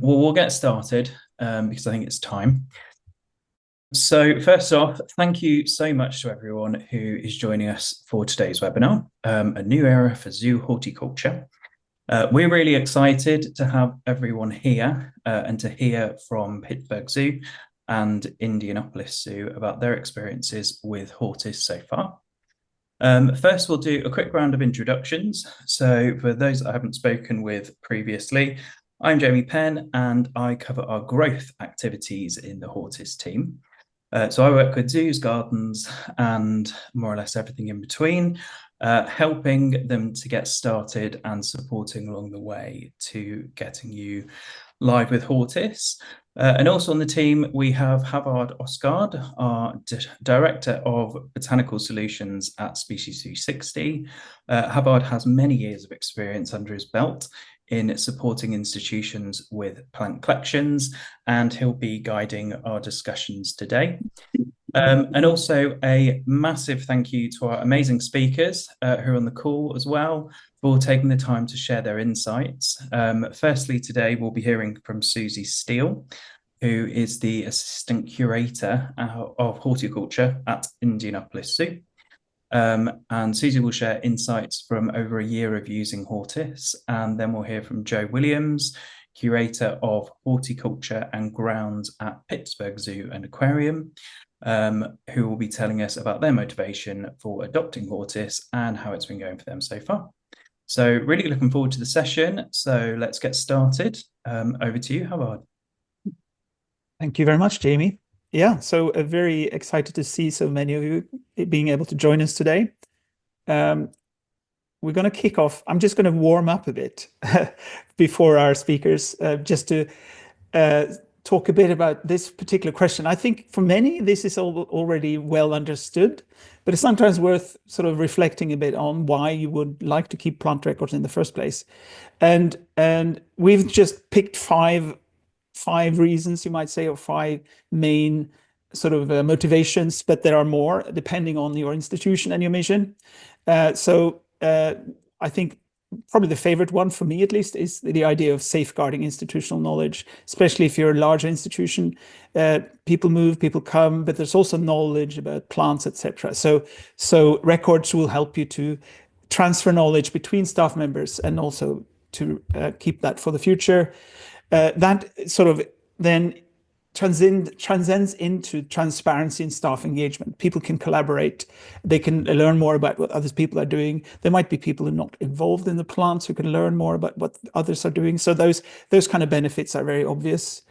Well, we'll get started because I think it's time. So first off, thank you so much to everyone who is joining us for today's webinar, A New Era for Zoo Horticulture. We're really excited to have everyone here and to hear from Pittsburgh Zoo and Indianapolis Zoo about their experiences with Hortis so far. First, we'll do a quick round of introductions. So for those that I haven't spoken with previously, I'm Jamie Penn and I cover our growth activities in the Hortis team. So I work with zoos, gardens, and more or less everything in between, helping them to get started and supporting along the way to getting you live with Hortis. And also on the team, we have Havard Osgaard, our Director of Botanical Solutions at Species 360. Havard has many years of experience under his belt in supporting institutions with plant collections, and he'll be guiding our discussions today. And also a massive thank you to our amazing speakers who are on the call as well for taking the time to share their insights. Firstly, today we'll be hearing from Suzie Steel, who is the Assistant Curator of Horticulture at Indianapolis Zoo. And Suzie will share insights from over a year of using Hortis. And then we'll hear from Joe Williams, Curator of Horticulture and Grounds at Pittsburgh Zoo and Aquarium, who will be telling us about their motivation for adopting Hortis and how it's been going for them so far. So really looking forward to the session. So let's get started. Over to you, Havard. Thank you very much, Jamie. Yeah, so very excited to see so many of you being able to join us today. We're going to kick off. I'm just going to warm up a bit before our speakers, just to talk a bit about this particular question. I think for many, this is already well understood, but it's sometimes worth sort of reflecting a bit on why you would like to keep plant records in the first place. And we've just picked five reasons, you might say, or five main sort of motivations, but there are more depending on your institution and your mission. So I think probably the favorite one for me, at least, is the idea of safeguarding institutional knowledge, especially if you're a larger institution. People move, people come, but there's also knowledge about plants, etc. So records will help you to transfer knowledge between staff members and also to keep that for the future. That sort of then transcends into transparency and staff engagement. People can collaborate. They can learn more about what other people are doing. There might be people who are not involved in the plants who can learn more about what others are doing. So those kind of benefits are very obvious.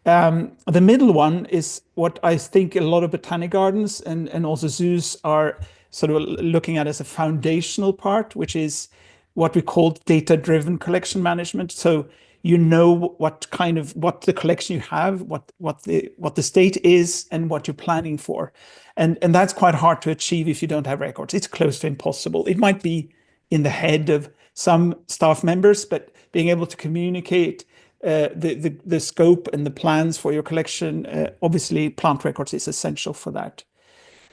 The middle one is what I think a lot of botanic gardens and also zoos are sort of looking at as a foundational part, which is what we call data-driven collection management. So you know what the collection you have, what the state is, and what you're planning for, and that's quite hard to achieve if you don't have records. It's close to impossible. It might be in the head of some staff members, but being able to communicate the scope and the plans for your collection, obviously, plant records is essential for that.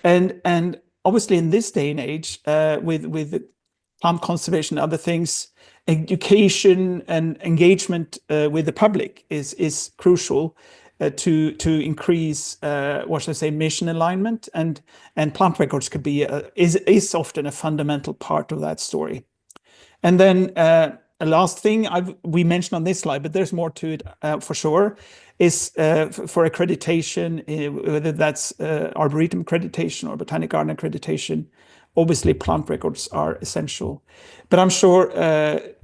And obviously, in this day and age, with plant conservation and other things, education and engagement with the public is crucial to increase what should I say, mission alignment, and plant records could be is often a fundamental part of that story. And then a last thing we mentioned on this slide, but there's more to it for sure, is for accreditation, whether that's Arboretum accreditation or Botanic Garden accreditation. Obviously, plant records are essential. But I'm sure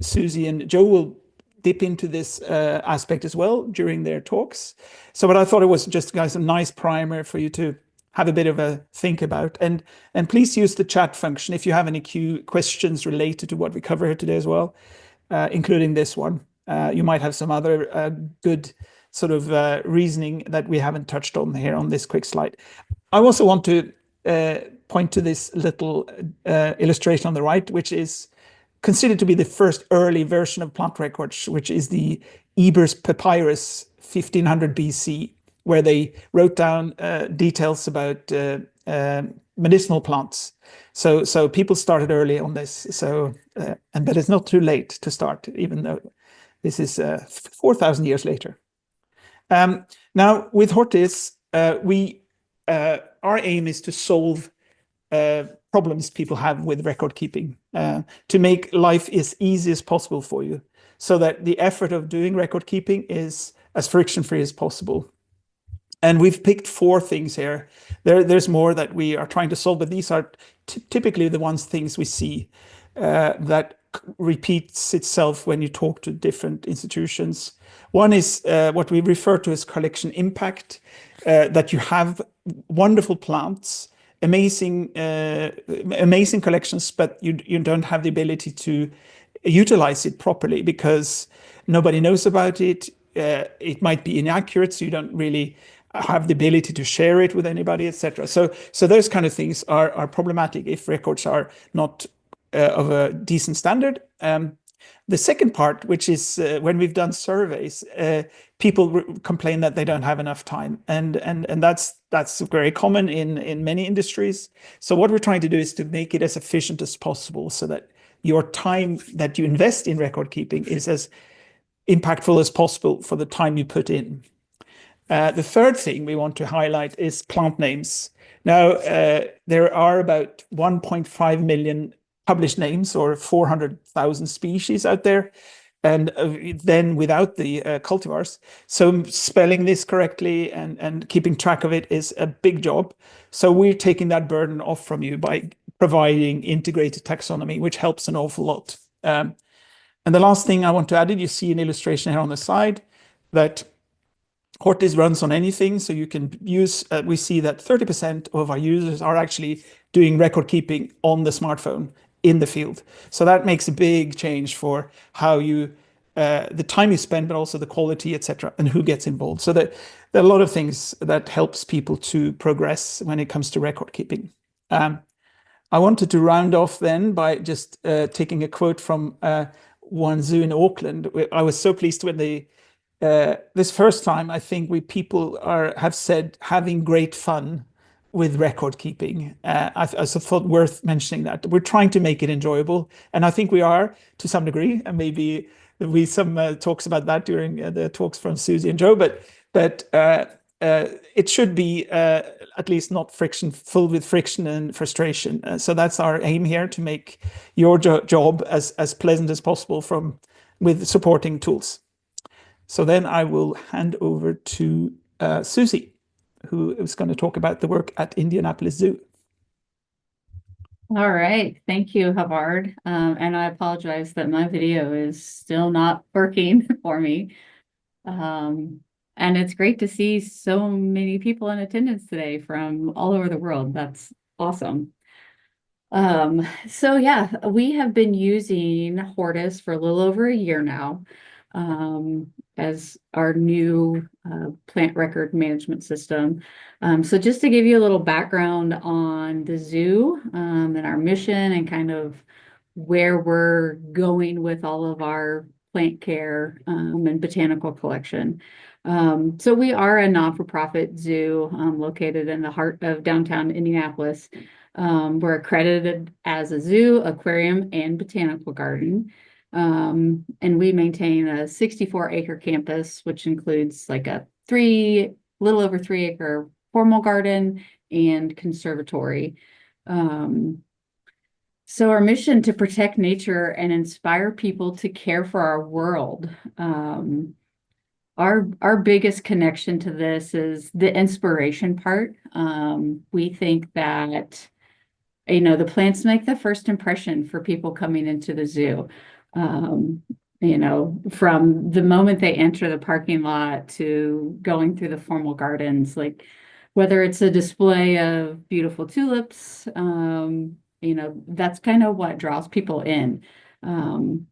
Suzie and Joe will dip into this aspect as well during their talks. So but I thought it was just, guys, a nice primer for you to have a bit of a think about. And please use the chat function if you have any questions related to what we cover here today as well, including this one. You might have some other good sort of reasoning that we haven't touched on here on this quick slide. I also want to point to this little illustration on the right, which is considered to be the first early version of plant records, which is the Eber's Papyrus 1500 BC, where they wrote down details about medicinal plants. So people started early on this. So, but it's not too late to start, even though This is 4,000 years later. Now, with Hortis, our aim is to solve problems people have with record keeping, to make life as easy as possible for you, so that the effort of doing record keeping is as friction-free as possible. And we've picked 4 things here. There's more that we are trying to solve, but these are typically the things we see that repeats itself when you talk to different institutions. One is what we refer to as collection impact, that you have wonderful plants, amazing collections, but you don't have the ability to utilize it properly because nobody knows about it. It might be inaccurate, so you don't really have the ability to share it with anybody, etc. So those kind of things are problematic if records are not of a decent standard. The second part, which is when we've done surveys, people complain that they don't have enough time, and that's very common in many industries. So what we're trying to do is to make it as efficient as possible, so that your time that you invest in record keeping is as impactful as possible for the time you put in. The third thing we want to highlight is plant names. Now, there are about 1.5 million published names, or 400,000 species out there, and then without the cultivars. So spelling this correctly and keeping track of it is a big job. So we're taking that burden off from you by providing integrated taxonomy, which helps an awful lot. And the last thing I want to add, you see an illustration here on the side that Hortis runs on anything, so you can use, we see that 30% of our users are actually doing record keeping on the smartphone in the field. So that makes a big change for how you, the time you spend, but also the quality, etc., and who gets involved. So that there are a lot of things that helps people to progress when it comes to record keeping. I wanted to round off then by just taking a quote from one zoo in Auckland. I was so pleased when they, this first time, I think people have said having great fun with record keeping. I thought worth mentioning that. We're trying to make it enjoyable, and I think we are to some degree, and maybe there'll be some talks about that during the talks from Suzie and Joe, but it should be at least not full with friction and frustration. So that's our aim here, to make your job as pleasant as possible with supporting tools. So then I will hand over to Suzie, who is going to talk about the work at Indianapolis Zoo. All right. Thank you, Havard. And I apologize that my video is still not working for me. And it's great to see so many people in attendance today from all over the world. That's awesome. So yeah, we have been using Hortis for a little over a year now. As our new plant record management system. So just to give you a little background on the zoo and our mission and kind of where we're going with all of our plant care and botanical collection. So we are a non-for-profit zoo located in the heart of downtown Indianapolis. We're accredited as a zoo, aquarium, and botanical garden. And we maintain a 64-acre campus, which includes like a little over 3-acre formal garden and conservatory. So our mission to protect nature and inspire people to care for our world. Our biggest connection to this is the inspiration part. We think that, the plants make the first impression for people coming into the zoo. From the moment they enter the parking lot to going through the formal gardens, like whether it's a display of beautiful tulips, that's kind of what draws people in. And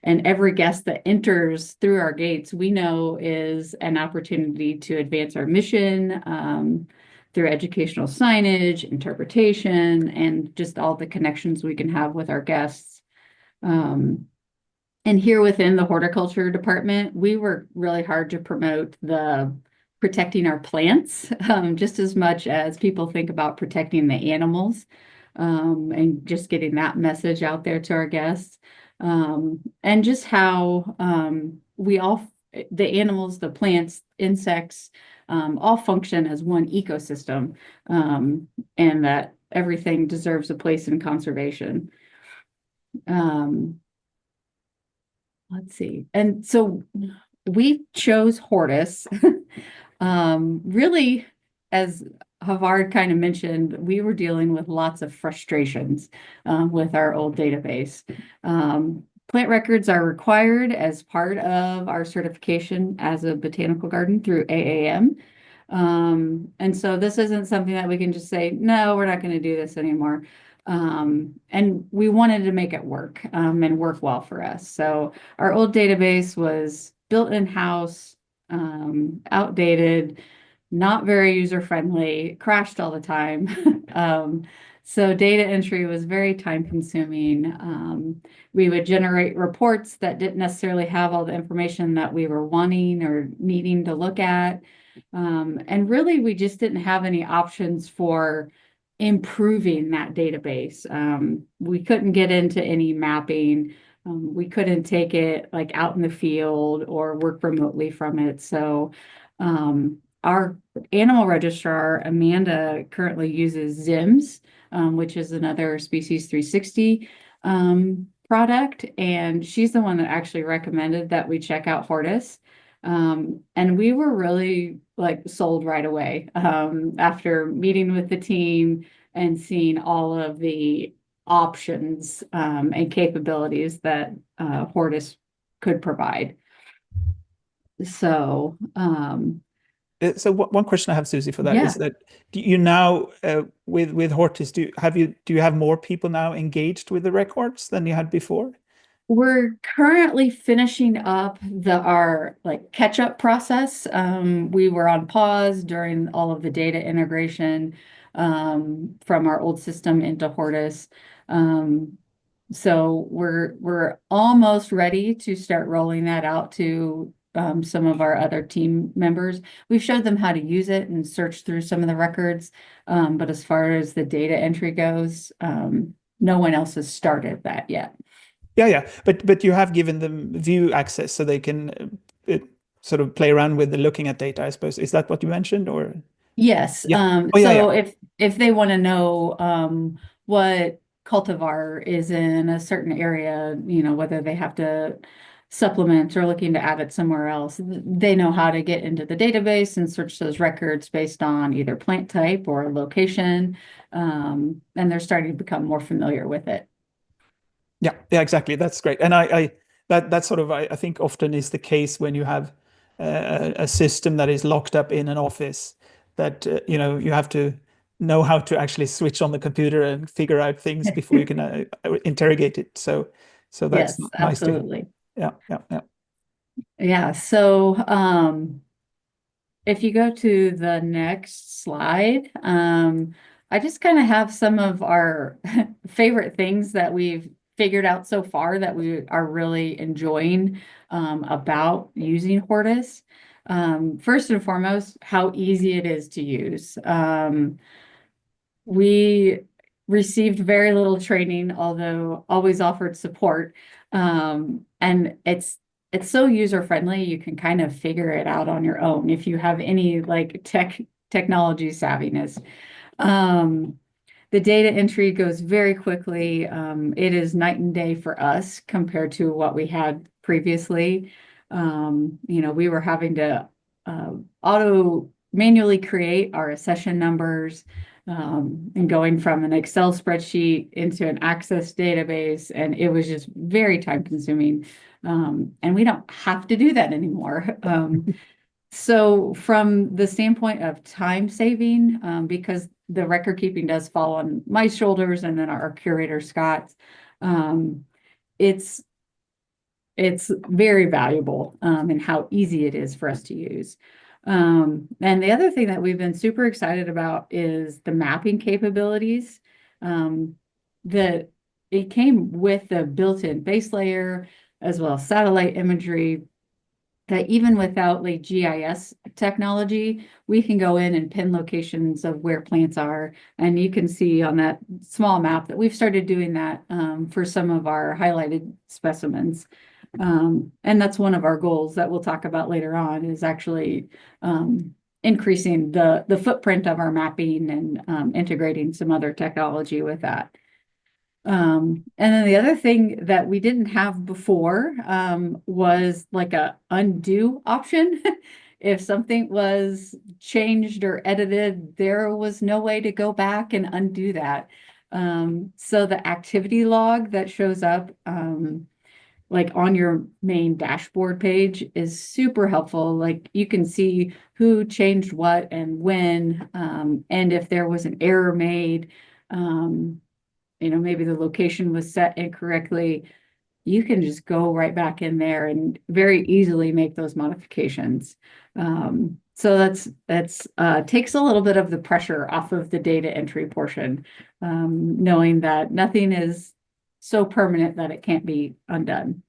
every guest that enters through our gates, we know is an opportunity to advance our mission through educational signage, interpretation, and just all the connections we can have with our guests. And here within the horticulture department, we work really hard to promote the protecting our plants, just as much as people think about protecting the animals, and just getting that message out there to our guests. And just how the animals, the plants, insects, all function as one ecosystem, and that everything deserves a place in conservation. Let's see. And so we chose Hortis. Really, as Havard kind of mentioned, we were dealing with lots of frustrations with our old database. Plant records are required as part of our certification as a botanical garden through AAM. And so this isn't something that we can just say, no, we're not going to do this anymore. And we wanted to make it work and work well for us. So our old database was built in-house, outdated, not very user-friendly, crashed all the time. So data entry was very time-consuming. We would generate reports that didn't necessarily have all the information that we were wanting or needing to look at. And really, we just didn't have any options for improving that database. We couldn't get into any mapping. We couldn't take it like out in the field or work remotely from it. So our animal registrar, Amanda, currently uses ZIMS, which is another Species 360 product. And she's the one that actually recommended that we check out Hortis. And we were really like sold right away after meeting with the team and seeing all of the options and capabilities that Hortis could provide. So one question I have, Susie, for that is that do you now with Hortis, do you have more people now engaged with the records than you had before? We're currently finishing up our like catch-up process. We were on pause during all of the data integration from our old system into Hortis. So we're almost ready to start rolling that out to some of our other team members. We've showed them how to use it and search through some of the records. But as far as the data entry goes, no one else has started that yet. Yeah. But you have given them view access so they can sort of play around with the looking at data, I suppose. Is that what you mentioned, or? Yes. Yeah. If they want to know what cultivar is in a certain area, whether they have to supplement or looking to add it somewhere else, they know how to get into the database and search those records based on either plant type or location. And they're starting to become more familiar with it. Yeah, exactly. That's great. And that sort of, I think often is the case when you have a system that is locked up in an office that, you have to know how to actually switch on the computer and figure out things before you can interrogate it. So that's yes, nice absolutely. Yeah. Yeah. So if you go to the next slide, I just kind of have some of our favorite things that we've figured out so far that we are really enjoying about using Hortis. First and foremost, how easy it is to use. We received very little training, although always offered support. And it's so user-friendly, you can kind of figure it out on your own if you have any like technology savviness. The data entry goes very quickly. It is night and day for us compared to what we had previously. We were having to manually create our accession numbers and going from an Excel spreadsheet into an Access database, and it was just very time consuming. And we don't have to do that anymore. So from the standpoint of time saving, because the record keeping does fall on my shoulders and then our curator Scott's, it's very valuable and how easy it is for us to use. And the other thing that we've been super excited about is the mapping capabilities. That it came with the built-in base layer as well as satellite imagery, that even without like GIS technology, we can go in and pin locations of where plants are. And you can see on that small map that we've started doing that for some of our highlighted specimens. And that's one of our goals that we'll talk about later on, is actually increasing the footprint of our mapping and integrating some other technology with that. And then the other thing that we didn't have before was like a undo option. If something was changed or edited, there was no way to go back and undo that. So the activity log that shows up like on your main dashboard page is super helpful. Like you can see who changed what and when, and if there was an error made, maybe the location was set incorrectly, you can just go right back in there and very easily make those modifications. So that's takes a little bit of the pressure off of the data entry portion, knowing that nothing is so permanent that it can't be undone.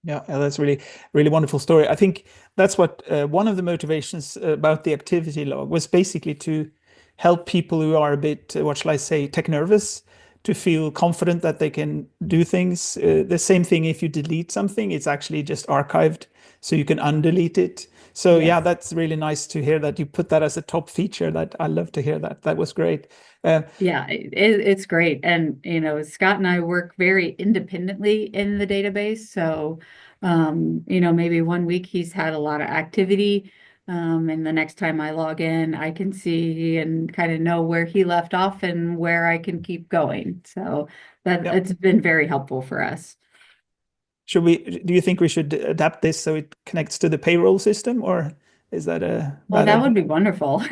Yeah, that's really wonderful story. I think that's what one of the motivations about the activity log was basically to help people who are a bit, what shall I say, tech nervous, to feel confident that they can do things. The same thing if you delete something, it's actually just archived, so you can undelete it. So yeah, that's really nice to hear that you put that as a top feature. That I love to hear that. That was great. Yeah, it's great. And, Scott and I work very independently in the database. So, maybe one week he's had a lot of activity. And the next time I log in, I can see and kind of know where he left off and where I can keep going. So it's been very helpful for us. Do you think we should adapt this so it connects to the payroll system, or is that a Well, bad that idea? would be wonderful.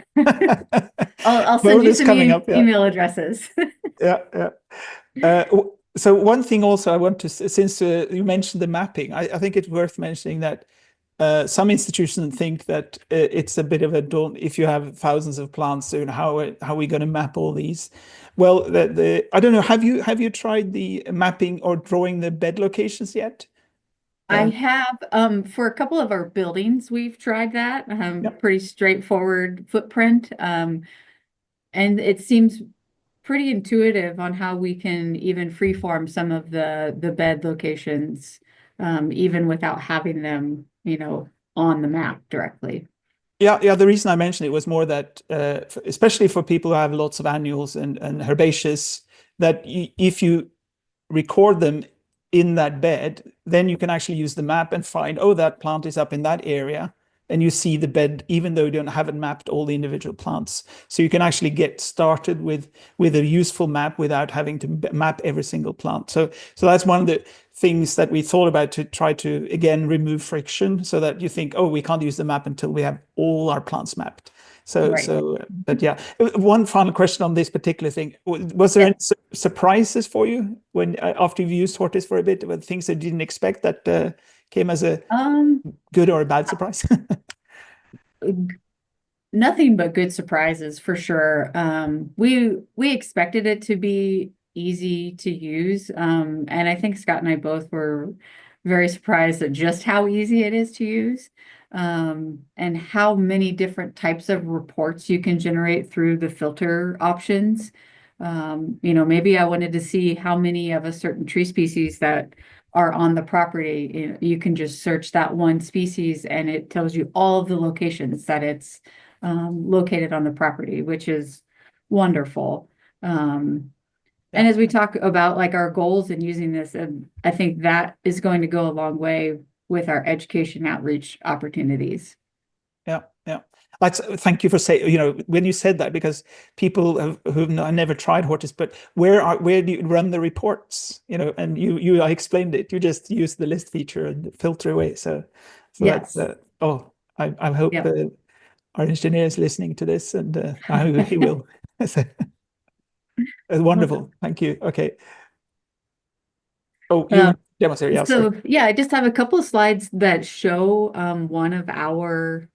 I'll send you some email addresses. Yeah. So one thing also I want to, since you mentioned the mapping, I think it's worth mentioning that some institutions think that it's a bit of a dawn if you have thousands of plants soon. How are we going to map all these? Well, I don't know. Have you tried the mapping or drawing the bed locations yet? I have for a couple of our buildings, we've tried that. Pretty straightforward footprint. And it seems pretty intuitive on how we can even freeform some of the bed locations, even without having them, on the map directly. Yeah. The reason I mentioned it was more that, especially for people who have lots of annuals and herbaceous, that if you record them in that bed, then you can actually use the map and find, oh, that plant is up in that area. And you see the bed, even though you haven't mapped all the individual plants. So you can actually get started with a useful map without having to map every single plant. So that's one of the things that we thought about, to try to, again, remove friction, so that you think, oh, we can't use the map until we have all our plants mapped. But yeah, one final question on this particular thing. Was there any surprises for you when after you've used Hortis for a bit, with things that you didn't expect that came as a good or a bad surprise? Nothing but good surprises for sure. We expected it to be easy to use. And I think Scott and I both were very surprised at just how easy it is to use. And how many different types of reports you can generate through the filter options. Maybe I wanted to see how many of a certain tree species that are on the property. You can just search that one species and it tells you all of the locations that it's located on the property, which is wonderful. And as we talk about like our goals in using this, I think that is going to go a long way with our education outreach opportunities. Yeah. Thank you for saying, when you said that, because people who've never tried Hortis, but where do you run the reports? And you I explained it. You just use the list feature and filter away. So yes. I hope our engineer is listening to this, and I hope he will. Wonderful. Thank you. Okay. Oh, you demonstrate. Yeah. So I just have a couple of slides that show one of our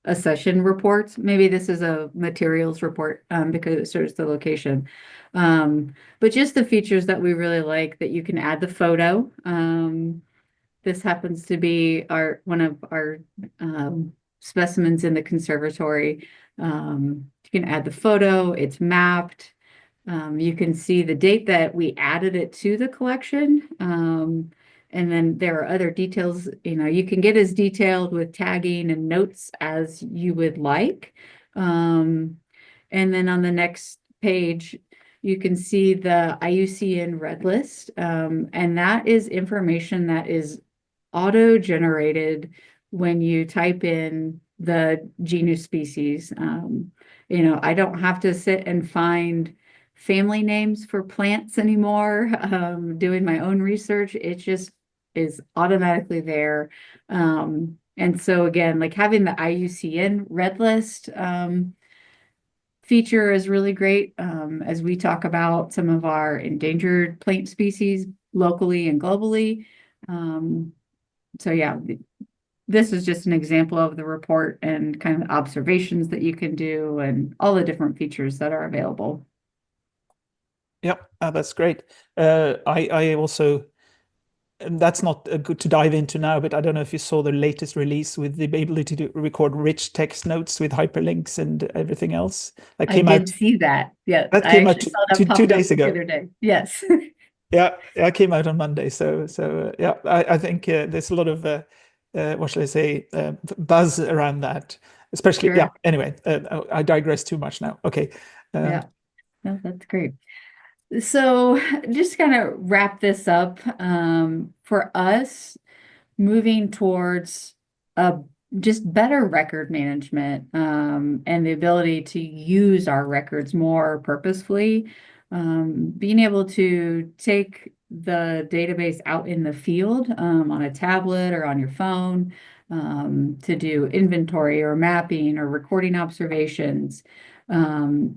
accession reports. Maybe this is a materials report because it shows the location. But just the features that we really like, that you can add the photo. This happens to be one of our specimens in the conservatory. You can add the photo, it's mapped. You can see the date that we added it to the collection. And then there are other details, you can get as detailed with tagging and notes as you would like. And then on the next page, you can see the IUCN Red List, and that is information that is auto-generated when you type in the genus species. I don't have to sit and find family names for plants anymore, doing my own research. It just is automatically there. And so again, like having the IUCN Red List feature is really great as we talk about some of our endangered plant species locally and globally. So yeah, this is just an example of the report and kind of observations that you can do and all the different features that are available. Yep, that's great. I also, and that's not good to dive into now, but I don't know if you saw the latest release with the ability to record rich text notes with hyperlinks and everything else. That I came out. did see that. Yeah, That I came out actually saw that two popping up days the ago. other day. Yes. Yeah, it came out on Monday. So yeah, I think there's a lot of what shall I say, buzz around that, especially. Sure. Yeah. Anyway, I digress too much now. Okay. Yeah. No, that's great. So just kind of wrap this up. For us, moving towards just better record management and the ability to use our records more purposefully, being able to take the database out in the field on a tablet or on your phone to do inventory or mapping or recording observations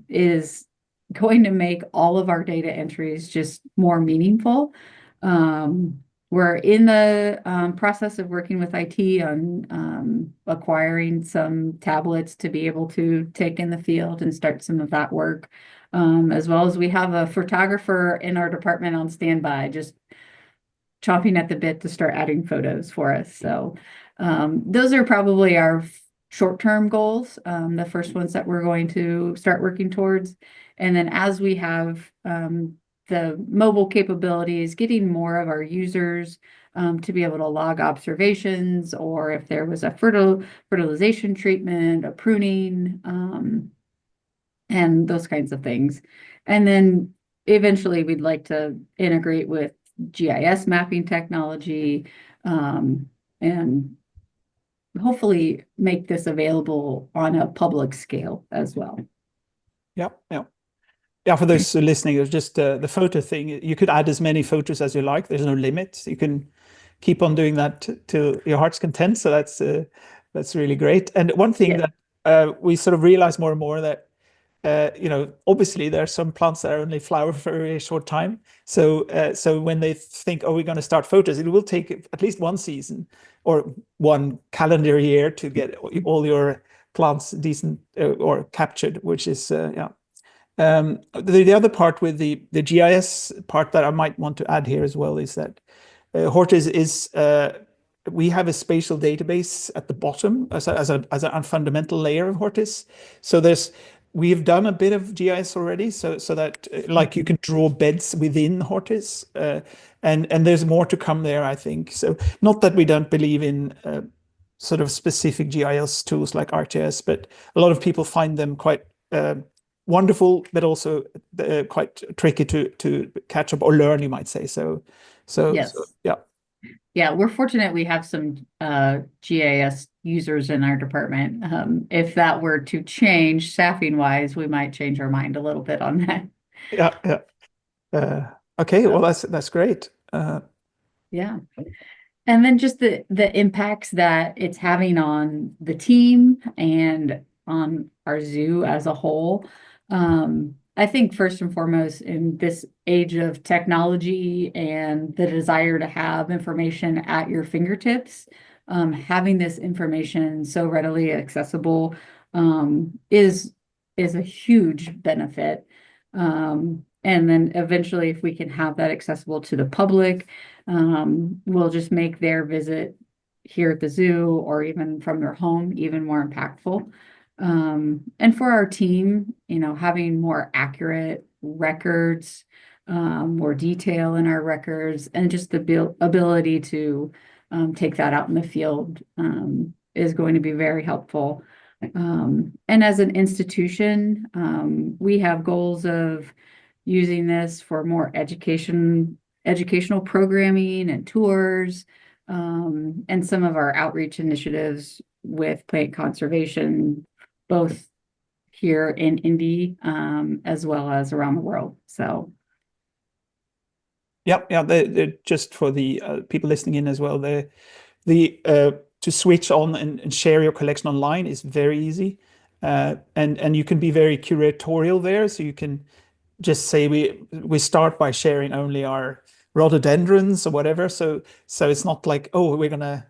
is going to make all of our data entries just more meaningful. We're in the process of working with IT on acquiring some tablets to be able to take in the field and start some of that work. As well as we have a photographer in our department on standby, just chomping at the bit to start adding photos for us. So those are probably our short-term goals, the first ones that we're going to start working towards. And then as we have the mobile capabilities, getting more of our users to be able to log observations, or if there was a fertilization treatment, a pruning, and those kinds of things. And then eventually we'd like to integrate with GIS mapping technology and hopefully make this available on a public scale as well. Yeah, for those listening, it's just the photo thing. You could add as many photos as you like. There's no limit. You can keep on doing that to your heart's content. So that's really great. And one thing that we sort of realize more and more that obviously there are some plants that only flower for a very short time. So when they think, oh, we're going to start photos, it will take at least one season or one calendar year to get all your plants decent or captured, which is the other part with the GIS part that I might want to add here as well is that Hortis is we have a spatial database at the bottom as a fundamental layer of Hortis. So we've done a bit of GIS already, so that like you can draw beds within Hortis, and there's more to come there, I think. So not that we don't believe in sort of specific GIS tools like ArcGIS, but a lot of people find them quite wonderful, but also quite tricky to catch up or learn, you might say. So yes. Yeah. Yeah, we're fortunate we have some GIS users in our department. If that were to change staffing wise, we might change our mind a little bit on that. Yeah. Okay, well that's great. Yeah. And then just the impacts that it's having on the team and on our zoo as a whole. I think first and foremost, in this age of technology and the desire to have information at your fingertips, having this information so readily accessible is a huge benefit. And then eventually, if we can have that accessible to the public, we'll just make their visit here at the zoo or even from their home even more impactful. And for our team, having more accurate records more detail in our records, and just the ability to take that out in the field is going to be very helpful. And as an institution, we have goals of using this for more educational programming and tours, and some of our outreach initiatives with plant conservation, both here in Indy, as well as around the world. So. Yeah, they're just for the people listening in as well. To switch on and share your collection online is very easy, and you can be very curatorial there. So you can just say we start by sharing only our rhododendrons or whatever. So it's not like, oh, we're gonna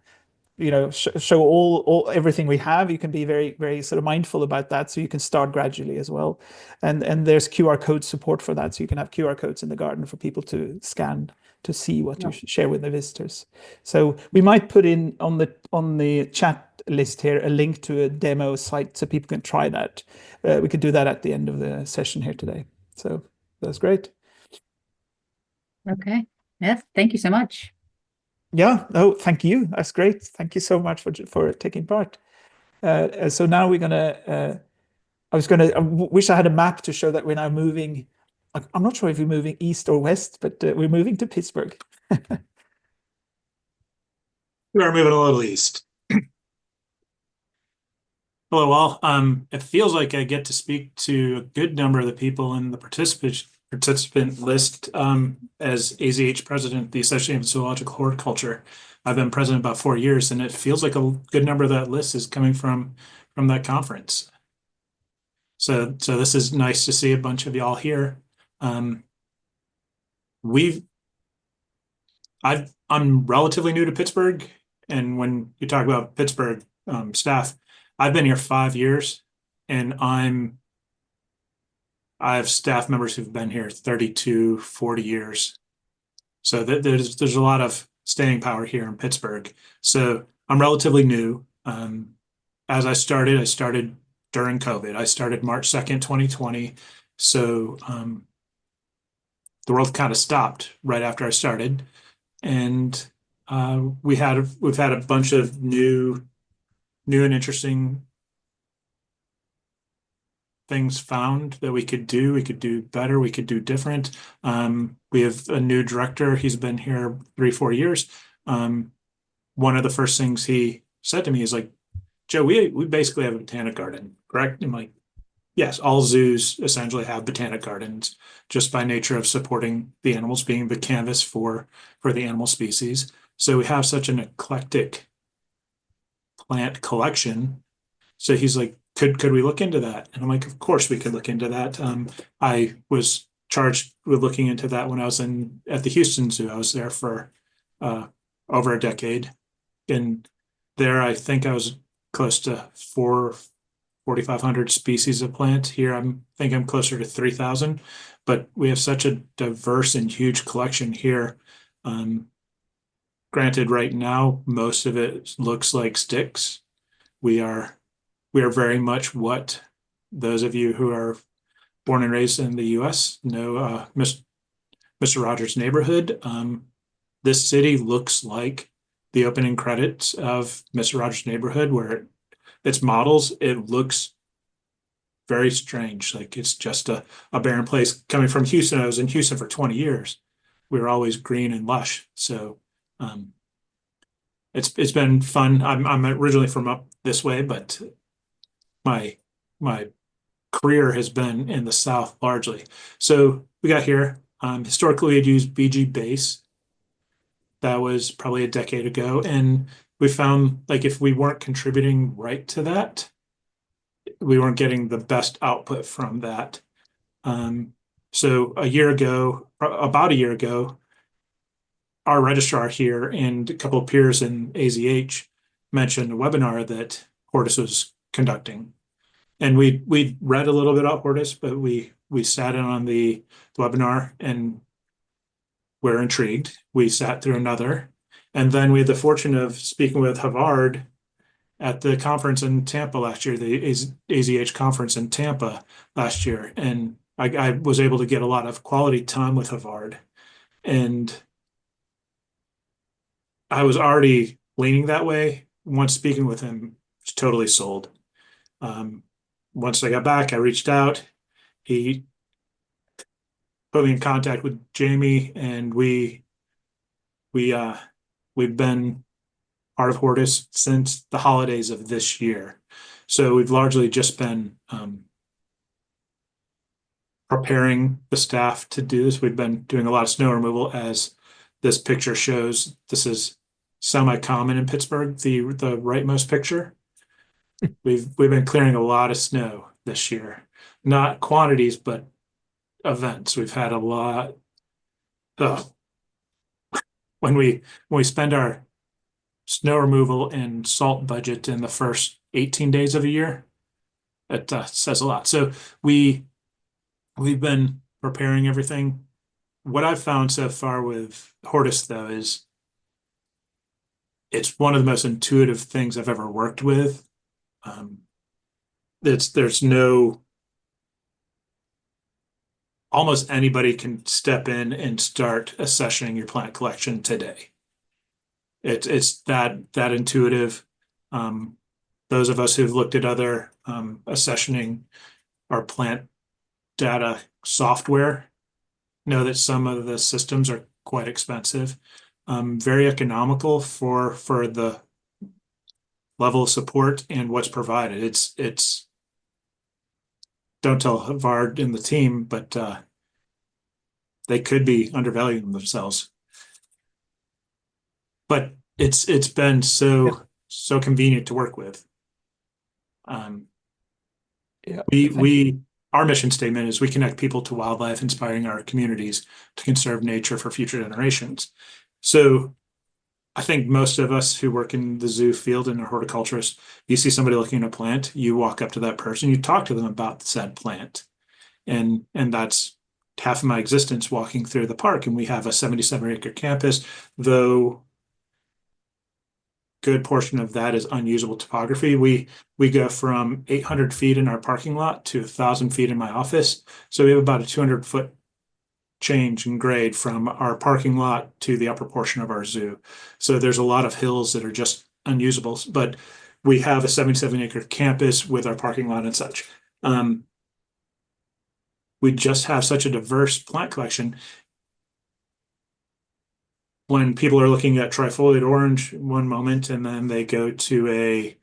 show all everything we have. You can be very, very sort of mindful about that, so you can start gradually as well. And there's QR code support for that, so you can have QR codes in the garden for people to scan to see what you share with the visitors. So we might put in on the chat list here a link to a demo site so people can try that. We could do that at the end of the session here today. So that's great. Okay. Yes. Thank you so much. Yeah. Oh, thank you. That's great. Thank you so much for taking part. So now we're gonna. I wish I had a map to show that we're now moving. I'm not sure if we're moving east or west, but we're moving to Pittsburgh. We're moving a little east. Hello, all. It feels like I get to speak to a good number of the people in the participant list as AZH president of the Association of Zoological Horticulture. I've been president about 4 years, and it feels like a good number of that list is coming from that conference. So this is nice to see a bunch of y'all here. I'm relatively new to Pittsburgh, and when you talk about Pittsburgh staff, I've been here 5 years, and I have staff members who've been here 32, 40 years. So there's a lot of staying power here in Pittsburgh. So I'm relatively new. As I started during COVID. I started March 2nd, 2020. So the world kind of stopped right after I started. And we've had a bunch of new and interesting things found that we could do better, we could do different. We have a new director. He's been here 3-4 years. One of the first things he said to me is like, Joe, we basically have a botanic garden, correct? I'm like, yes, all zoos essentially have botanic gardens just by nature of supporting the animals, being the canvas for the animal species. So we have such an eclectic plant collection. So he's like, could we look into that? And I'm like, of course we could look into that. I was charged with looking into that when I was at the Houston Zoo. I was there for over a decade. And there, I think I was close to 4,500 species of plant. Here, I'm closer to 3,000. But we have such a diverse and huge collection here. Granted, right now, most of it looks like sticks. We are very much what those of you who are born and raised in the U.S. know, Mr. Rogers' Neighborhood. This city looks like the opening credits of Mr. Rogers' Neighborhood, where its models, it looks very strange. Like it's just a barren place. Coming from Houston, I was in Houston for 20 years. We were always green and lush. So it's been fun. I'm originally from up this way, but my career has been in the South largely. So we got here. Historically, I'd used BG base. That was probably a decade ago. And we found like if we weren't contributing right to that, we weren't getting the best output from that. So about a year ago, our registrar here and a couple of peers in AZH mentioned a webinar that Hortis was conducting. And we read a little bit about Hortis, but we sat in on the webinar and we're intrigued. We sat through another. And then we had the fortune of speaking with Havard at the conference in Tampa last year, the AZH conference in Tampa last year. And I was able to get a lot of quality time with Havard, and I was already leaning that way. Once speaking with him, was totally sold. Once I got back, I reached out. He put me in contact with Jamie, and we've been part of Hortis since the holidays of this year. So we've largely just been preparing the staff to do this. We've been doing a lot of snow removal, as this picture shows. This is semi-common in Pittsburgh, the rightmost picture. We've been clearing a lot of snow this year, not quantities, but events. We've had a lot. When we spend our snow removal and salt budget in the first 18 days of a year, it says a lot. So we've been preparing everything. What I've found so far with Hortis, though, is it's one of the most intuitive things I've ever worked with. There's no, almost anybody can step in and start accessioning your plant collection today. It's that intuitive. Those of us who've looked at other accessioning our plant data software know that some of the systems are quite expensive, very economical for the level of support and what's provided. It's don't tell Havard and the team, but they could be undervaluing themselves. But it's been so convenient to work with. Our mission statement is we connect people to wildlife, inspiring our communities to conserve nature for future generations. So I think most of us who work in the zoo field and are horticulturists, you see somebody looking at a plant, you walk up to that person, you talk to them about said plant. And that's half of my existence walking through the park. And we have a 77-acre campus, though good portion of that is unusable topography. We go from 800 feet in our parking lot to 1,000 feet in my office. So we have about a 200-foot change in grade from our parking lot to the upper portion of our zoo. So there's a lot of hills that are just unusable, but we have a 77-acre campus with our parking lot and such. We just have such a diverse plant collection. When people are looking at trifoliate orange one moment, and then they go to a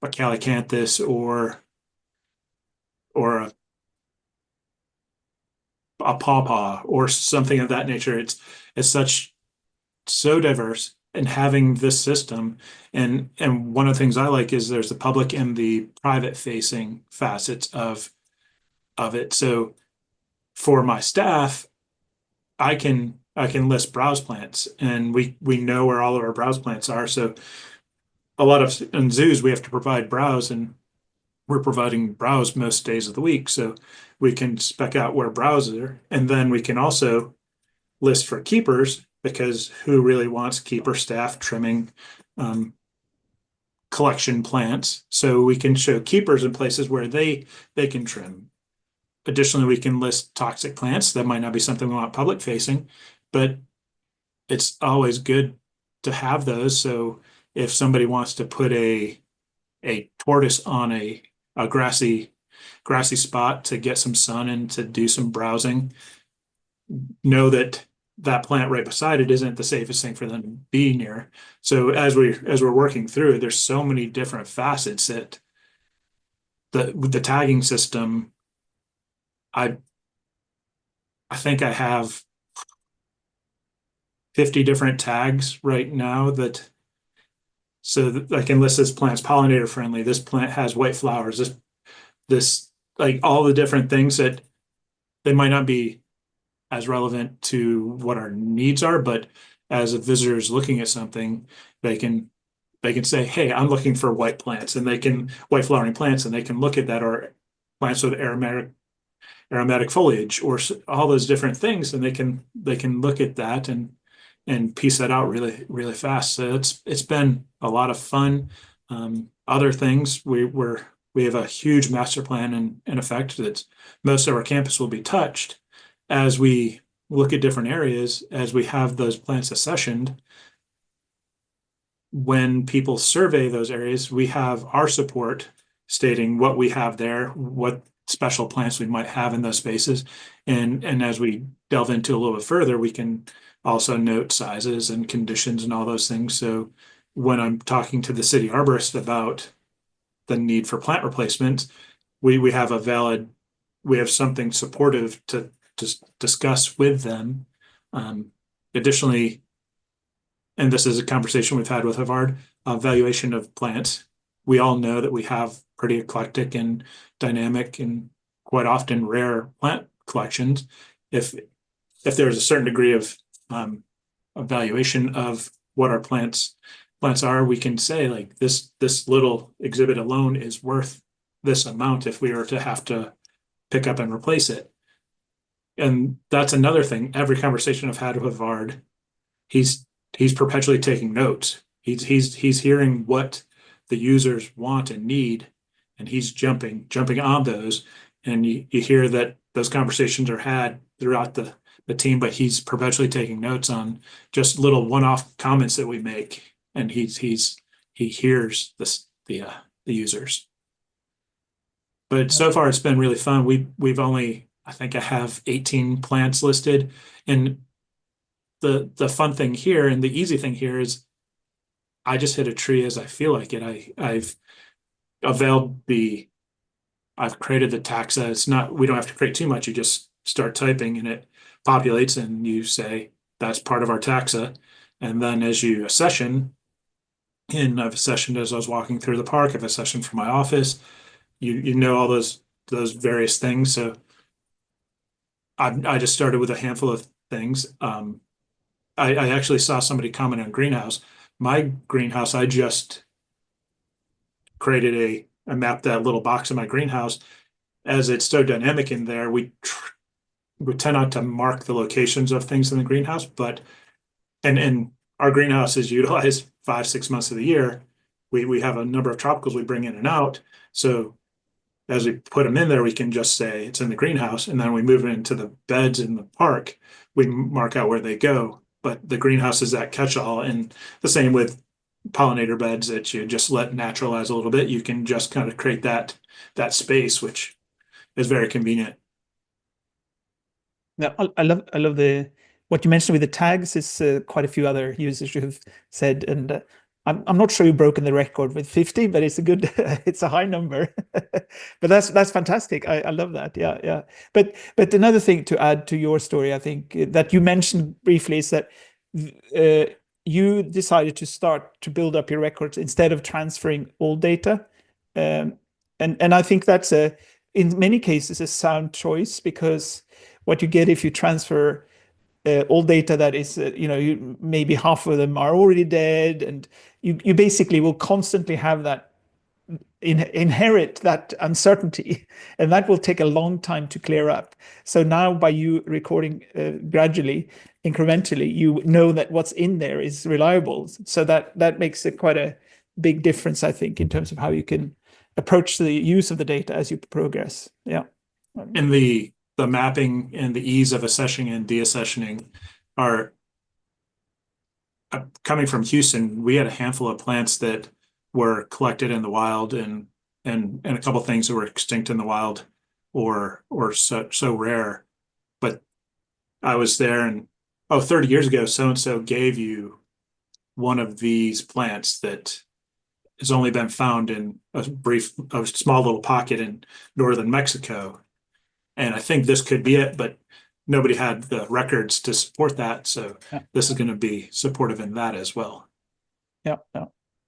calycanthus or a pawpaw or something of that nature, it's so diverse. And having this system, and one of the things I like is there's the public and the private facing facets of it. So for my staff, I can list browse plants, and we know where all of our browse plants are. So a lot of in zoos we have to provide browse, and we're providing browse most days of the week. So we can spec out where browse are, and then we can also list for keepers, because who really wants keeper staff trimming collection plants? So we can show keepers in places where they can trim. Additionally, we can list toxic plants. That might not be something we want public facing, but it's always good to have those. So if somebody wants to put a tortoise on a grassy spot to get some sun and to do some browsing, know that plant right beside it isn't the safest thing for them to be near. So as we're working through it, there's so many different facets that the tagging system, I think I have 50 different tags right now so that I can list this plant's pollinator friendly. This plant has white flowers. This like all the different things that they might not be as relevant to what our needs are, but as a visitor is looking at something, they can say, hey, I'm looking for white plants, and white flowering plants, and they can look at that, or plants with aromatic foliage, or all those different things, and they can look at that and piece that out really, really fast. So it's been a lot of fun. Other things, we've We have a huge master plan in effect that most of our campus will be touched. As we look at different areas, as we have those plants accessioned, when people survey those areas, we have our support stating what we have there, what special plants we might have in those spaces. And as we delve into a little bit further, we can also note sizes and conditions and all those things. So when I'm talking to the city arborist about the need for plant replacement, we have we have something supportive to discuss with them. Additionally, and this is a conversation we've had with Havard, valuation of plants. We all know that we have pretty eclectic and dynamic and quite often rare plant collections. If there's a certain degree of evaluation of what our plants are, we can say like this little exhibit alone is worth this amount if we were to have to pick up and replace it. And that's another thing. Every conversation I've had with Havard, he's perpetually taking notes. He's hearing what the users want and need, and he's jumping on those. And you hear that those conversations are had throughout the team, but he's perpetually taking notes on just little one-off comments that we make, and he hears the users. But so far it's been really fun. We've only, I think I have 18 plants listed, and the fun thing here and the easy thing here is I just hit a tree as I feel like it. I've created the taxa. It's not, we don't have to create too much. You just start typing and it populates and you say, that's part of our taxa. And then as you accession, and I've accessioned as I was walking through the park, I've accessioned from my office, you know, all those various things. So I just started with a handful of things. I actually saw somebody comment on greenhouse. My greenhouse, I just created I mapped that little box in my greenhouse. As it's so dynamic in there, we tend not to mark the locations of things in the greenhouse, but and our greenhouse is utilized 5-6 months of the year. We have a number of tropicals we bring in and out. So as we put them in there, we can just say it's in the greenhouse, and then we move it into the beds in the park. We mark out where they go. But the greenhouse is that catch-all, and the same with pollinator beds that you just let naturalize a little bit. You can just kind of create that space, which is very convenient. Yeah, I love what you mentioned with the tags. Is quite a few other users who have said, and I'm not sure you've broken the record with 50, but it's a good it's a high number. But that's fantastic. I love that. Yeah. But another thing to add to your story, I think that you mentioned briefly, is that you decided to start to build up your records instead of transferring all data, and I think that's in many cases a sound choice, because what you get if you transfer all data that is, maybe half of them are already dead, and you basically will constantly have that inherit that uncertainty, and that will take a long time to clear up. So now by you recording gradually, incrementally, you know that what's in there is reliable. So that makes it quite a big difference, I think, in terms of how you can approach the use of the data as you progress. Yeah. And the mapping and the ease of accessioning and deaccessioning are coming from Houston. We had a handful of plants that were collected in the wild, and a couple of things that were extinct in the wild or so rare. But I was there, and 30 years ago, so-and-so gave you one of these plants that has only been found in a small little pocket in northern Mexico. And I think this could be it, but nobody had the records to support that. So This is going to be supportive in that as well. Yeah.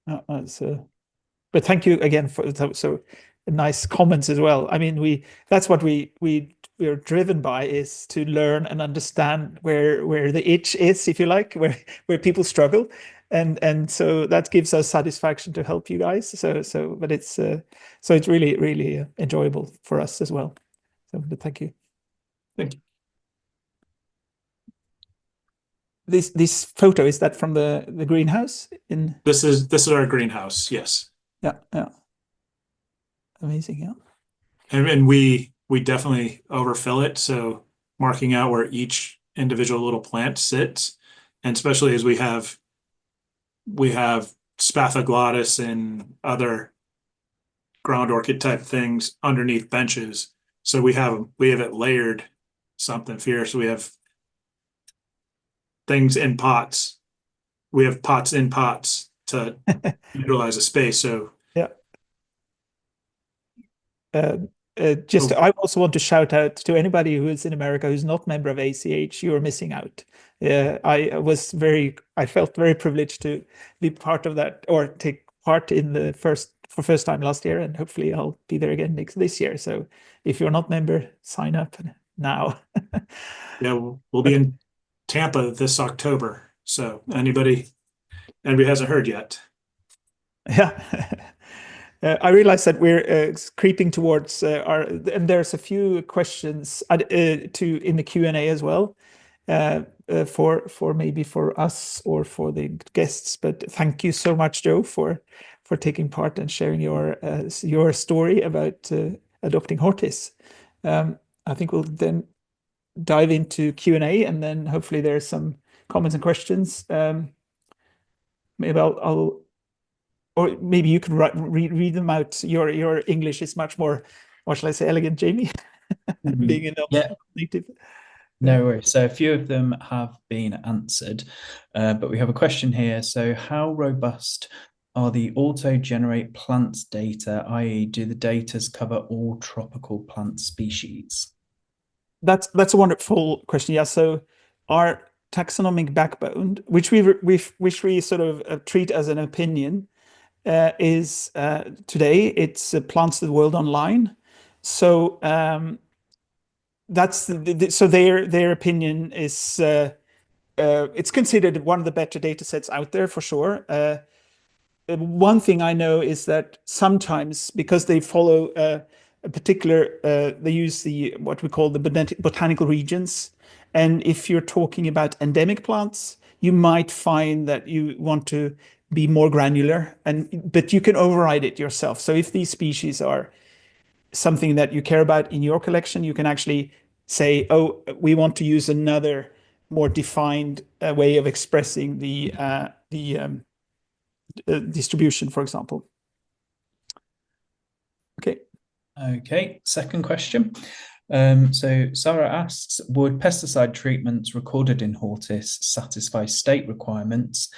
But thank you again for so nice comments as well. I mean, that's what we are driven by, is to learn and understand where the itch is, if you like, where people struggle, and so that gives us satisfaction to help you guys. But it's really, really enjoyable for us as well. So, but thank you. Thank you. This photo, is that from the greenhouse in? This is our greenhouse. Yes. Yeah. amazing. Yeah. And we definitely overfill it. So marking out where each individual little plant sits, and especially as we have Spathoglottis and other ground orchid type things underneath benches. So we have it layered something fierce. We have things in pots. We have pots in pots to utilize the space. So yeah. I also want to shout out to anybody who is in America who's not member of ACH. You are missing out. I felt very privileged to be part of that, or take part in the first time last year, and hopefully I'll be there again this year. So if you're not member, sign up now. yeah, we'll be in Tampa this October. So anybody hasn't heard yet. Yeah. I realize that we're creeping towards and there's a few questions in the Q&A as well, for maybe for us or for the guests. But thank you so much, Joe, for taking part and sharing your story about adopting Hortis. I think we'll then dive into Q&A, and then hopefully there's some comments and questions. Maybe I'll or maybe you can read them out. Your English is much more, what shall I say, elegant, Jamie, being a native. No worries. So a few of them have been answered, but we have a question here. So how robust are the auto-generate plants data, i.e. do the datas cover all tropical plant species? That's a wonderful question. Yeah, so our taxonomic backbone, which we sort of treat as an opinion, is today it's Plants of the World Online. So that's so their opinion is it's considered one of the better data sets out there for sure. One thing I know is that sometimes, because they follow a particular, they use what we call the botanical regions. And if you're talking about endemic plants, you might find that you want to be more granular, but you can override it yourself. So if these species are something that you care about in your collection, you can actually say, oh, we want to use another more defined way of expressing the distribution, for example. Okay, second question. So Sarah asks, would pesticide treatments recorded in Hortis satisfy state requirements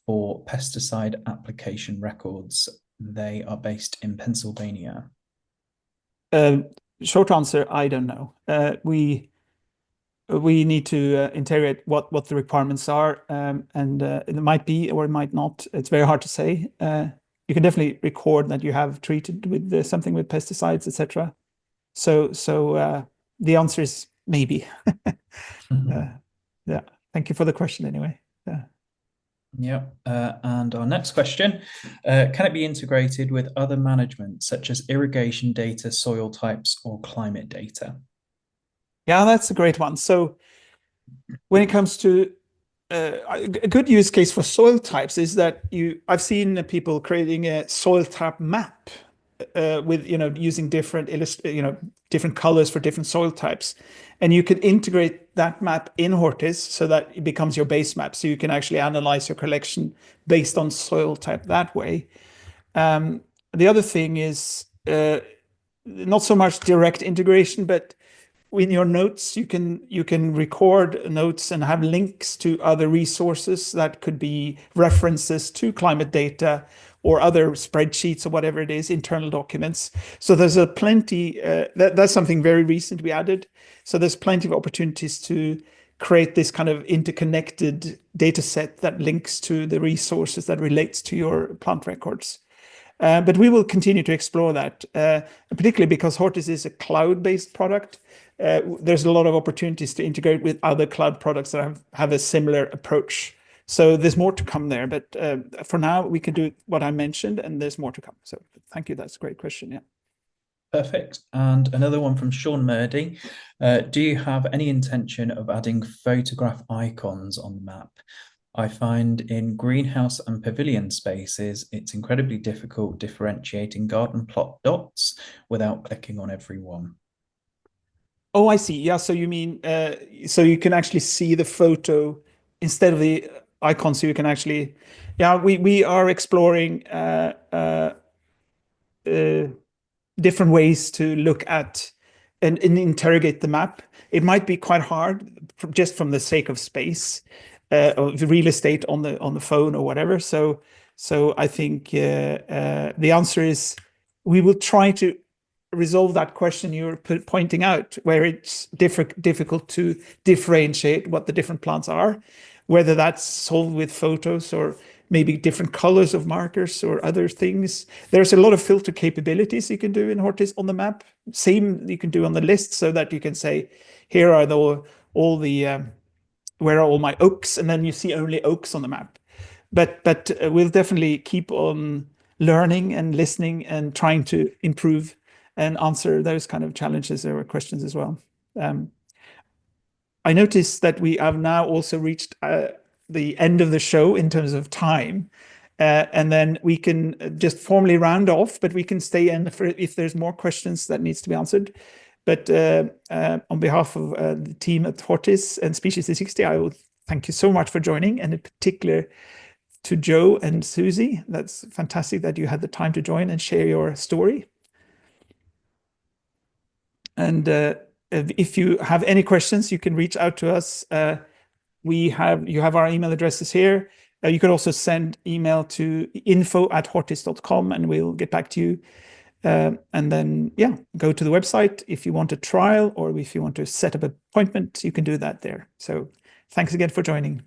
for pesticide application records? They are based in Pennsylvania. Short answer, I don't know. We need to integrate what the requirements are, and it might be or it might not. It's very hard to say. You can definitely record that you have treated with something with pesticides, etc. So the answer is maybe. Yeah. Thank you for the question anyway. Yeah. And our next question, can it be integrated with other management such as irrigation data, soil types, or climate data? Yeah, that's a great one. So when it comes to a good use case for soil types is that I've seen people creating a soil type map with using different different colors for different soil types, and you could integrate that map in Hortis so that it becomes your base map, so you can actually analyze your collection based on soil type that way. The other thing is not so much direct integration, but in your notes, you can record notes and have links to other resources that could be references to climate data or other spreadsheets or whatever it is, internal documents. So there's plenty, that's something very recent we added. So there's plenty of opportunities to create this kind of interconnected data set that links to the resources that relates to your plant records. But we will continue to explore that, particularly because Hortis is a cloud-based product. There's a lot of opportunities to integrate with other cloud products that have a similar approach. So there's more to come there. But for now, we can do what I mentioned, and there's more to come. So thank you. That's a great question. Yeah. Perfect. And another one from Sean Murdy. Do you have any intention of adding photograph icons on the map? I find in greenhouse and pavilion spaces, it's incredibly difficult differentiating garden plot dots without clicking on every one. Oh, I see. Yeah, so you mean so you can actually see the photo instead of the icon, so you can actually, yeah, we are exploring different ways to look at and interrogate the map. It might be quite hard just from the sake of space, of real estate on the phone or whatever. So I think the answer is we will try to resolve that question you're pointing out, where it's difficult to differentiate what the different plants are, whether that's solved with photos or maybe different colors of markers or other things. There's a lot of filter capabilities you can do in Hortis on the map. Same you can do on the list, so that you can say, here are all the where are all my oaks, and then you see only oaks on the map. But we'll definitely keep on learning and listening and trying to improve and answer those kind of challenges or questions as well. I noticed that we have now also reached the end of the show in terms of time. And then we can just formally round off, but we can stay in if there's more questions that needs to be answered. But on behalf of the team at Hortis and Species 360, I will thank you so much for joining, and in particular to Joe and Suzie. That's fantastic that you had the time to join and share your story. And if you have any questions, you can reach out to us. You have our email addresses here. You could also send email to info@hortis.com and we'll get back to you. And then, yeah, go to the website if you want a trial or if you want to set up an appointment, you can do that there. So thanks again for joining.